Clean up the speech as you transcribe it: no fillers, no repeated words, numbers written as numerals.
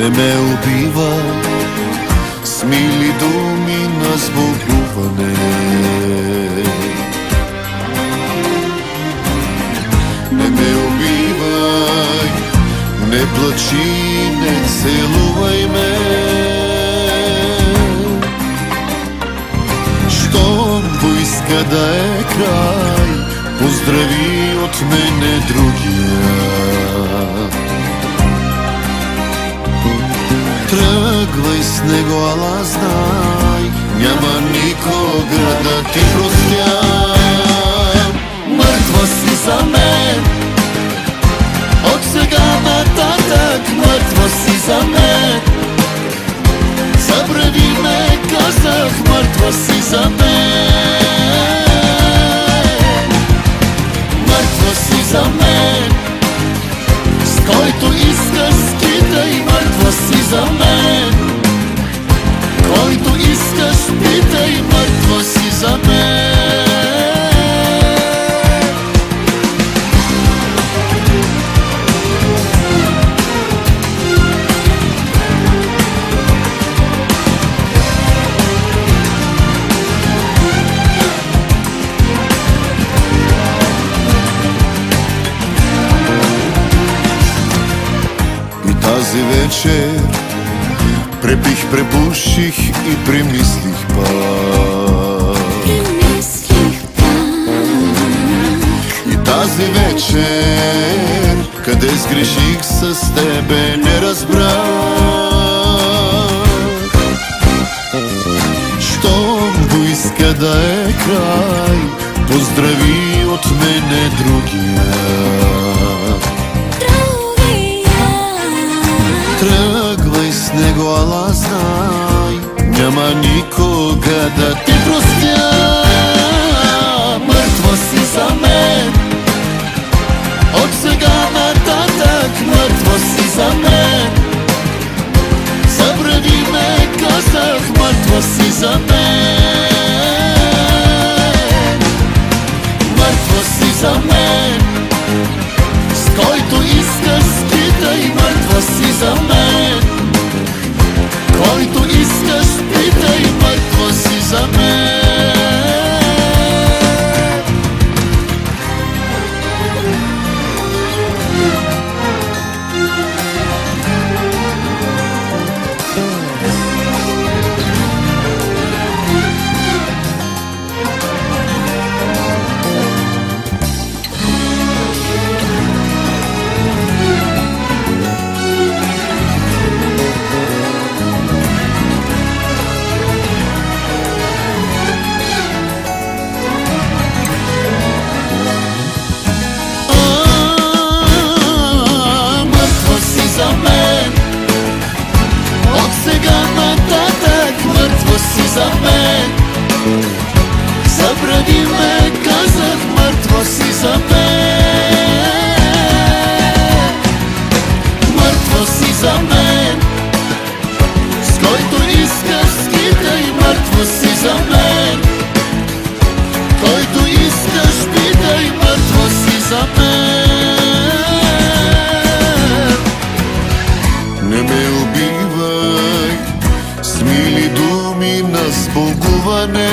Не ме убива с мили думи на сбогуване. Не ме убивай, не плачи, не целувай ме. Щом поиска да е край, поздрави от мене другия. Тръгвай с него, ала знай, няма никога да ти простя. Мъртва си за мен, от сега нататък мъртва си за мен. Забрави ме, казах, мъртва си за мен. Мъртва си за мен, с който иска скитай, мъртва си за мен. Който искаш питай, мъртва си за мен. Тази вечер препих, препуших и премислих пак. И тази вечер, къде сгреших с тебе, не разбрах. Щом поиска да е край, поздрави от мене другия. Тръгвай с него, ала знай, няма никога да ти простя. Мъртва си за мен, от сега нататък мъртва си за мен. Забрави ме, казах, мъртва си за мен. Мъртва си за мен, с който искаш скитай, мъртва си за мен. Който искаш питай, мъртва си за мен. За мен, забрави ме, казах, мъртва си за мен. Мъртва си за мен, с който искаш скитай, мъртва си за мен. Който искаш питай, мъртва си за мен. Не ме убивай с мили думи на сбогуване.